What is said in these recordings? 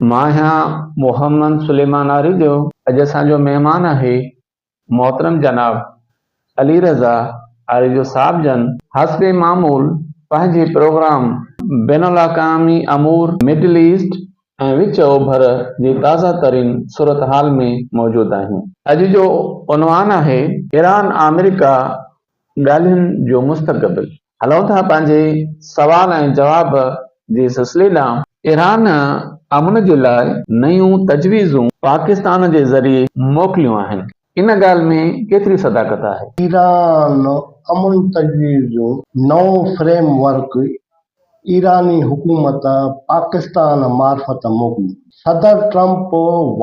मां यहाँ मोहम्मद सुलेमान आरिज़ो। अॼु असांजो महिमान आहे मोहतरम जनाब अली रज़ा आरिज़ो साहब जन हस्बे मामूल पंहिंजे प्रोग्राम बैनुल अक़वामी अमूर मिडिल ईस्ट ऐं विच ओभर जी ताज़ा तरीन सूरत हाल में मौजूदु आहियूं। अॼु जो उनवान आहे ईरान अमेरिका ॻाल्हियुनि जो मुस्तक़बिल। हलूं था पंहिंजे सवाल ऐं जवाब जे सिलसिले ॾांहुं। ईरान अमन जे लाइ नयूं तजवीज़ूं पाकिस्तान जे ज़रिए मोकिलियूं आहिनि। इन ॻाल्हि में केतिरी सदाकत आहे? ईरान अमन तजवीज़ूं नओं फ्रेमवर्क ईरानी हुकूमत पाकिस्तान मार्फत मोकिली। सदर ट्रंप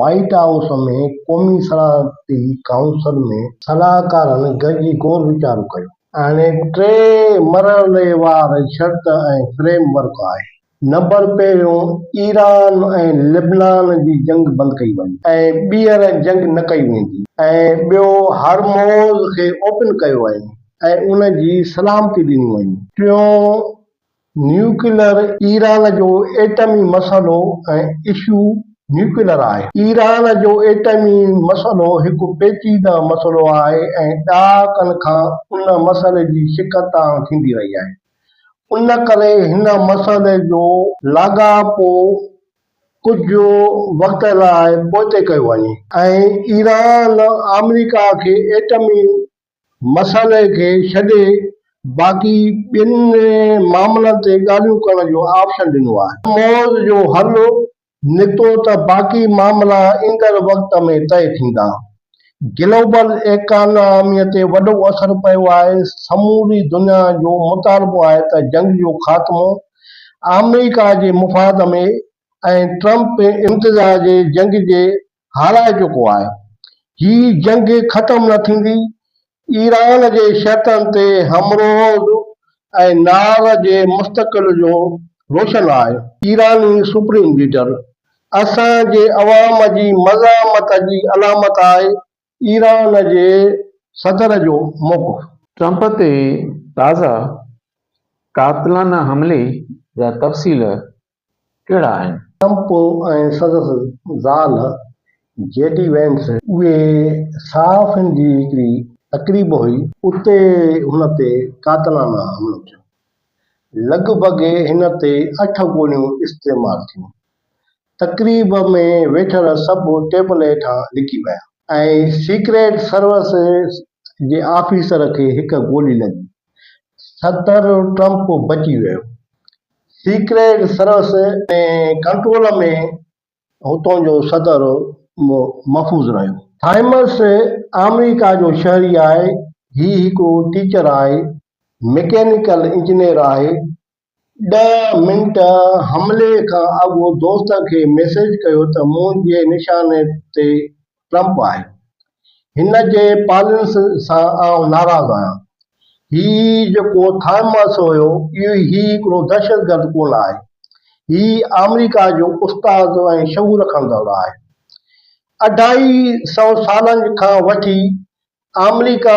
व्हाइट हाउस में क़ौमी सलामती काउंसिल में सलाहकारनि गॾिजी गौर वीचार कयो। हाणे 3 मरहलेवार शर्त ऐं फ्रेमवर्क आहे। नंबर पहिरियों, ईरान ऐं लिबनान जी जंग बंदि कई वञे ऐं ॿीहर जंग न कई वेंदी। ऐं ॿियो, हरमोज़ खे ओपन कयो वञे ऐं उन जी सलामती ॾिनी वञे। टियों, न्यूक्लियर ईरान जो एटमी मसइलो ऐं इशू न्यूक्लियर आहे। ईरान जो एटमी मसइलो हिकु पेचीदा मसइलो आहे ऐं ॾहाकनि खां उन मसइले जी शिकताण थींदी रही आहे। उन करे हिन मसइले जो लाॻापो कुझु वक़्त लाइ पोइते कयो वञे ऐं ईरान अमेरिका खे एटमी मसइले खे छॾे बाक़ी ॿिनि मामलनि ते ॻाल्हियूं करण जो ऑप्शन ॾिनो आहे। हरमोज़ जो हल निकितो त बाक़ी मामला ईंदड़ वक़्त में तय थींदा। ग्लोबल इकानमीअ ते वॾो असरु पियो आहे। समूरी दुनिया जो मुतालबो आहे त जंग जो ख़ात्मो अमेरिका जे मुफ़ाद में ऐं ट्रंप इम्तिज़ाज जे जंग जे हाराए चुको आहे। ही जंग ख़त्म न थींदी। ईरान जे शर्तनि ते हमरोज़ ऐं नार जे मुस्तक़िल जो रोशन आहे। ईरानी सुप्रीम लीडर: असांजे अवाम जी मज़ामत जी अलामत आहे ईरान जे सदर जो मौक़िफ़। ट्रंप ते ताज़ा कातिलाना हमले जा तफ़सील कहिड़ा आहिनि? ट्रंप ऐं संदसि ज़ाल जेडी वेंस, उहे सहाफ़ियुनि जी हिकिड़ी तक़रीब हुई, उते हुन ते कातिलाना हमलो थियो। लॻभॻि हिन ते 8 गोलियूं इस्तेमालु थियूं। तक़रीब में वेठल सभु टेबल हेठां लिकी विया ऐं सीक्रेट सर्विस जे ऑफिसर खे हिकु गोली लॻी। सदर ट्रंप बची वियो। सीक्रेट सर्विस ऐं कंट्रोल में हुतां जो सदर महफ़ूज़ रहियो। थामस अमेरिका जो शहरी आहे। ही हिकिड़ो टीचर आहे, मैकेनिकल इंजीनियर आहे। 10 मिंट हमले खां अॻु दोस्त खे मैसेज कयो त मुंहिंजे निशाने ते ट्रंप आहे। हिन जे पॉलिसी सां आउं नाराज़ आहियां। ही जेको थामस हुयो, ही हिकिड़ो दहशतगर्द कोन आहे। ही अमेरिका जो उस्ताद ऐं शऊर रखंदड़ आहे। 250 सालनि खां वठी अमेरिका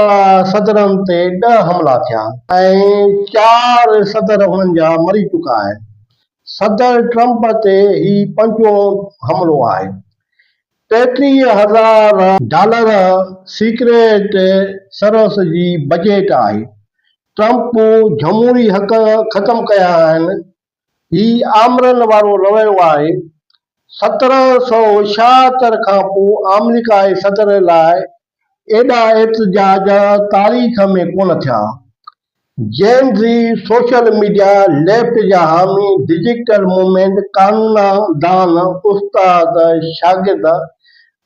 सदरनि ते 10 हमला थिया ऐं 4 सदर हुननि जा मरी चुका आहिनि। सदर ट्रंप ते ही 5हों हमलो आहे। $33,000 सीक्रेट सर्विस जी बजेट आहे। ट्रंप जमहूरी हक़ ख़त्म कया आहिनि। ही आमरनि वारो रवैयो आहे। 1776 खां पोइ अमेरिका जे सदर लाइ एॾा एहतजाज तारीख़ में कोन थिया। जेन ज़ी, सोशल मीडिया, लेफ्ट जा हामी, डिजिटल मूवमेंट, कानून दान, उस्ताद, शागिर्द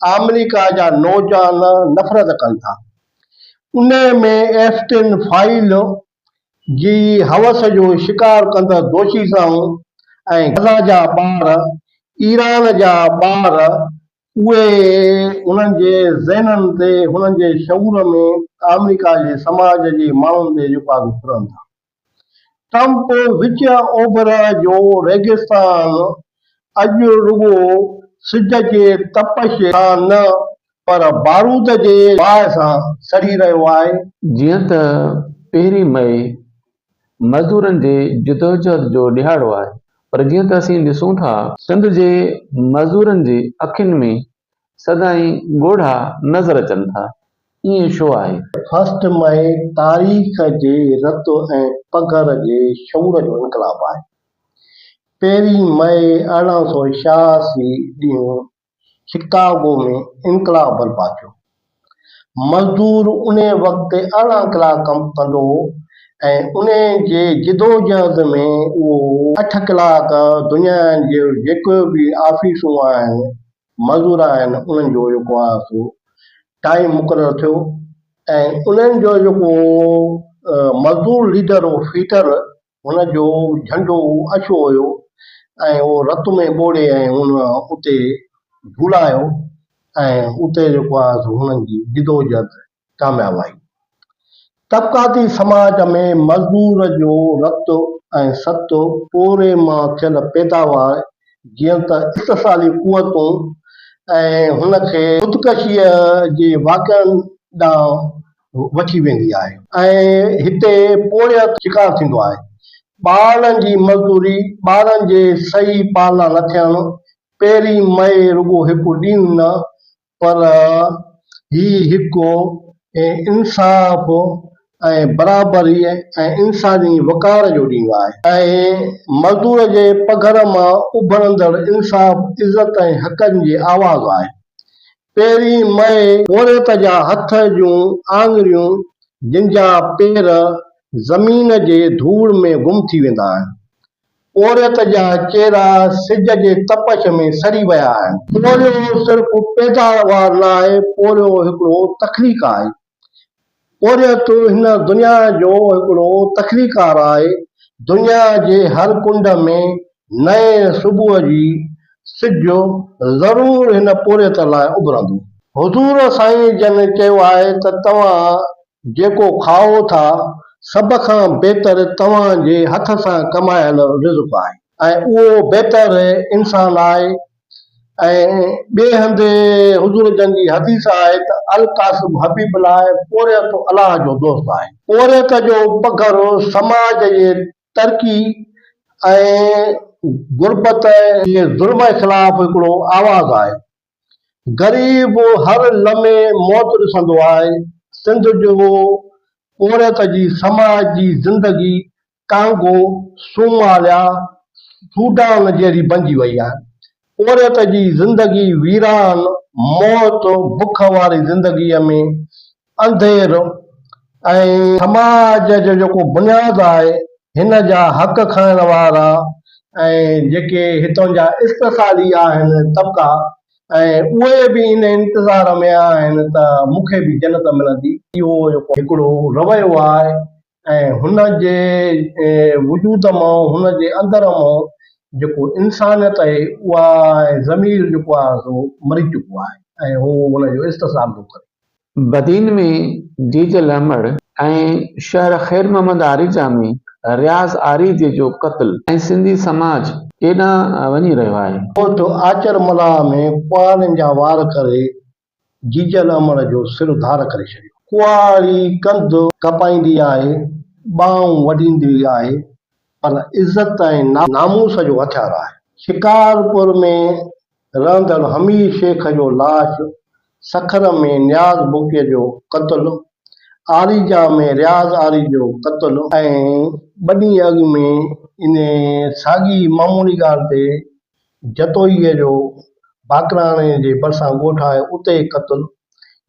अमेरिका जा नौजवान नफ़रत कनि था। उन में एप्स्टीन फाइल जी हवस जो शिकार कंदड़ दोषी सां ऐं गज़ा जा ॿार, ईरान जा ॿार, उहे उन्हनि जे ज़हननि ते, हुननि जे शऊर में अमेरिका जे समाज जे माण्हुनि ते जेका घुरनि था। ट्रंप विच ओभर जो रेगिस्तान अॼु रुॻो सिज जे तपश सां न पर बारूद जे बाहि सां सड़ी रहियो आहे। जीअं त 1 मई मज़दूरनि जे जदोजहद जो ॾिहाड़ो आहे, पर जीअं त असीं ॾिसूं था सिंध जे मज़दूरनि जी अखियुनि में सदाईं ॻोढ़ा नज़र अचनि था। ईअं छो आहे? 1 मई तारीख़ जे रत ऐं पघर जे शऊर जो इनकलाब आहे। 1 मई 1886 ॾींहुं शिकागो में इनकलाब बर्पा थियो। मज़दूर उन वक़्तु 18 कलाक कमु कंदो हो ऐं उन जे जिदोजहद में उहो 8 कलाक दुनिया जे जेके बि ऑफिसूं आहिनि मज़दूर आहिनि उन्हनि जो जेको आहे सो टाइम मुक़ररु थियो ऐं उन्हनि जो जेको मज़दूर लीडर हो फीटर हुनजो झंडो अछो हुयो ऐं उहो रत में ॿोड़े ऐं हुन उते झूलायो ऐं उते जेको आहे सो हुननि जी जिदोजहद कामयाबु आई। तबक़ाती समाज में मज़दूर जो रत ऐं सत पोरे मां थियल पैदावार जीअं त इक़्तिसादी क़ुवतूं ऐं हुनखे ख़ुदकशीअ जे वाक़िअनि ॾांहुं वठी वेंदी आहे ऐं हिते पोड़ियत शिकार थींदो आहे। ॿारनि जी मज़दूरी, ॿारनि जे सही पालना न थियणु, 1 मई रुॻो हिकु ॾींहुं न पर ही हिकु इंसाफ़ ऐं बराबरी ऐं इंसानी वक़ार जो ॾींहुं आहे ऐं मज़दूर जे पघर मां उभरंदड़ इंसाफ़, इज़त ऐं हक़नि जी आवाज़ आहे। 1 मई पोरियत जा हथ जूं आङुरियूं जिन जा पेर ज़मीन जे धूड़ में गुम थी वेंदा आहिनि। पोरियत जा चेहरा सिज जे तपश में सड़ी विया आहिनि। पोरियो सिर्फ़ पैदावार न आहे, पोरियो हिकिड़ो तख़लीक़ आहे। पोरियत हिन दुनिया जो हिकिड़ो तख़लीक़ार आहे। दुनिया जे हर कुंड में नए सुबुह जी सिज ज़रूरु हिन पोरियत लाइ उभरंदो। हुज़ूर साईं जन चयो आहे त तव्हां जेको खाओ था सभ खां बहितर तव्हां जे हथ सां कमायल रिज़्क़ आहे ऐं उहो बहितर इंसान आहे। ऐं ॿिए हंधि हुज़ूर जन जी हदीस आहे त अल कासिब हबीब आहे, पोरियत अलाह जो दोस्त आहे। पोरियत जो पघर समाज जे तरक़ी ऐं गुरबत जे ज़ुल्म ख़िलाफ़ हिकिड़ो आवाज़ आहे। ग़रीब हर लम्हे मौत ॾिसंदो आहे। सिंध जो पोरियत जी समाज जी ज़िंदगी कांगो, सोमालिया, सूडान जहिड़ी बणिजी वई आहे। पोरियत जी ज़िंदगी वीरान, मौत, बुख वारी ज़िंदगीअ में अंधेर ऐं समाज जो जेको बुनियादु आहे हिन जा हक़ खाइण वारा ऐं जेके हितां जा इक़्तिसादी आहिनि तबक़ा ऐं उहे बि इन इंतज़ार में आहिनि त मूंखे बि जन्नत मिलंदी। इहो हिकिड़ो रवैयो आहे ऐं हुन जे वजूद मां, हुन जे अंदर मां जेको इंसानियत आहे उहा ज़मीर जेको आहे सो मरी चुको आहे ऐं हू हुनजो इस्तिसाल थो करे। बदीन में जीजल अमड़ ऐं शहर ख़ैर मोहम्मद आरिजा में रियाज़ आरिजे जो क़त्ल ऐं सिंधी समाज केॾांहुं वञी रहियो आहे। कोट आचरमला में कुंवारनि जा वार करे जीजल अमड़ जो सिर धार करे छॾियो। कुंवारी कंध कपाईंदी आहे, ॿाहूं वढींदी आहे, पर इज़त ऐं नामूस जो हथियार आहे। शिकारपुर में रहंदड़ हमीद शेख जो लाश, सखर में नियाज़ बुकीअ जो क़त्ल, आरिजा में रियाज़ आरी जो क़त्ल ऐं ॿनी अॻ में इन साॻी मामूली ॻाल्हि ते जतोईअ जो बाकराणे जे भरिसां ॻोठ आहे उते क़त्ल।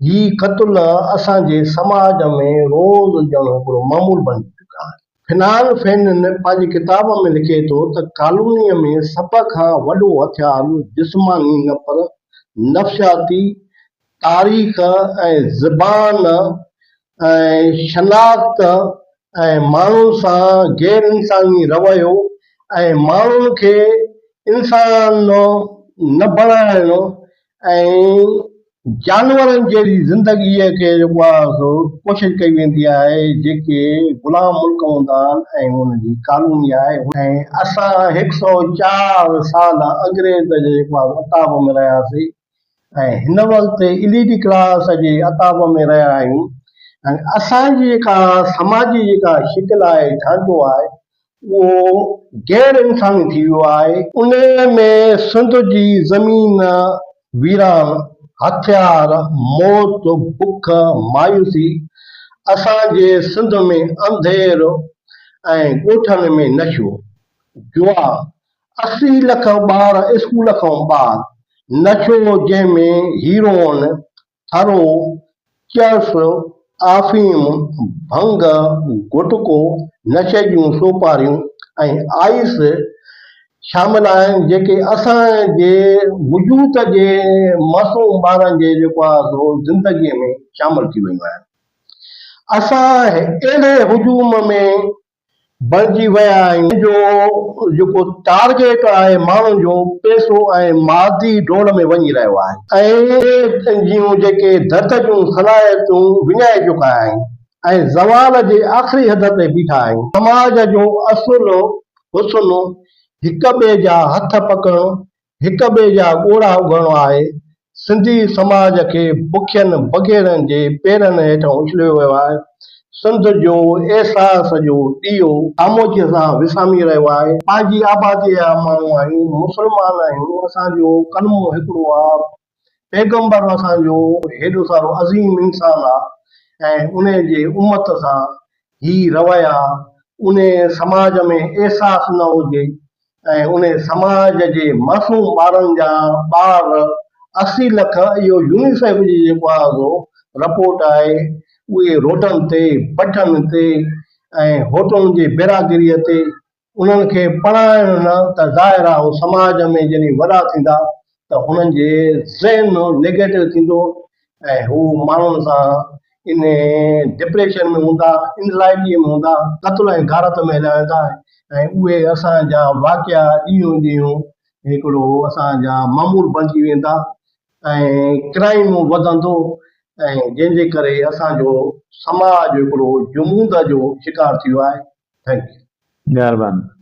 ही क़त्ल असांजे समाज में रोज़ ॼण हिकिड़ो मामूल बणिजी चुका आहिनि। फिनान फैनिन पंहिंजी किताब में लिखे थो त कॉलोनीअ में सभ खां वॾो हथियार जिस्मानी न पर नफ़्सियाती, तारीख़ ऐं ज़बान ऐं शनाख्त ऐं माण्हुनि सां गैर इंसानी रवैयो ऐं माण्हुनि खे इंसान न बणाइणो ऐं जानवरनि जहिड़ी ज़िंदगीअ खे जेको आहे सो कोशिशि कई वेंदी आहे जेके ग़ुलाम मुल्क हूंदा आहिनि ऐं हुनजी कॉलोनी आहे। ऐं असां 104 साल अंग्रेज़ जे जेको आहे अताब में रहियासीं ऐं हिन वक़्तु इलीटी क्लास जे अताब में रहिया आहियूं ऐं असांजी जेका समाजी जेका शिकिल आहे, ढांचो आहे, उहो गैर इंसानी थी वियो आहे। उन में सिंध जी ज़मीन वीरान, हथियार, मौत, बुख, मायूसी, असांजे सिंध में अंधेर ऐं ॻोठनि में नशो, जुआ, 80 लख ॿार स्कूल खां ॿाहिरि, नशो जंहिंमें हीरोइन, थरो, चर्स, अफ़ीम, भंग, गुटको, नशे जूं सोपारियूं ऐं आइस शामिल आहिनि, जेके असांजे वजूद जे मासूम ॿारनि जे जेको आहे सो ज़िंदगीअ में शामिल थी वियूं आहिनि। असां अहिड़े हुजूम में बणिजी विया आहियूं जो जेको टारगेट आहे माण्हुनि जो पैसो ऐं मादी डोड़ में वञी रहियो आहे ऐं जूं जेके दर्द जूं सलाहियतूं विञाए चुका आहिनि ऐं ज़वाल जे आख़िरी हद ते बीठा आहियूं। समाज जो असुल हुस्न हिक ॿिए जा हथ पकड़णु, हिक ॿिए जा ॻोड़ा उघणो आहे। सिंधी समाज खे बुखियनि बग़ैरनि जे पेरनि हेठां उछलियो वियो आहे। सिंध जो अहसास जो ॾीओ ख़ामोशीअ सां विसामी रहियो आहे। पंहिंजी आबादीअ जा माण्हू आहियूं, मुस्लमान आहियूं, असांजो कलमो हिकिड़ो आहे, पैगम्बर असांजो हेॾो सारो अज़ीम इंसान आहे ऐं उन जे उम्मत सां ही रवैया उन समाज में अहसास न हुजे ऐं उन समाज जे मासूम ॿारनि जा ॿार 80 लख, इहो यूनिसेफ जी जेको आहे सो रिपोर्ट आहे, उहे रोडनि ते, भठनि ते ऐं होटलुनि जी बेरागिरीअ ते उन्हनि खे पढ़ाइण न त ज़ाहिर आहे समाज में जॾहिं वॾा थींदा त हुननि जे ज़हन नेगेटिव थींदो ऐं हू माण्हुनि सां इन डिप्रेशन में हूंदा, एंज़ाइटीअ में हूंदा, क़त्ल ऐं गारत में हलाईंदा ऐं उहे असांजा वाक़िया ॾींहों ॾींहों हिकिड़ो असांजा मामूल बणिजी वेंदा ऐं क्राइम वधंदो ऐं जंहिंजे करे असांजो समाज हिकिड़ो जुमूद जो शिकार थी वियो आहे। Thank U. महिरबानी।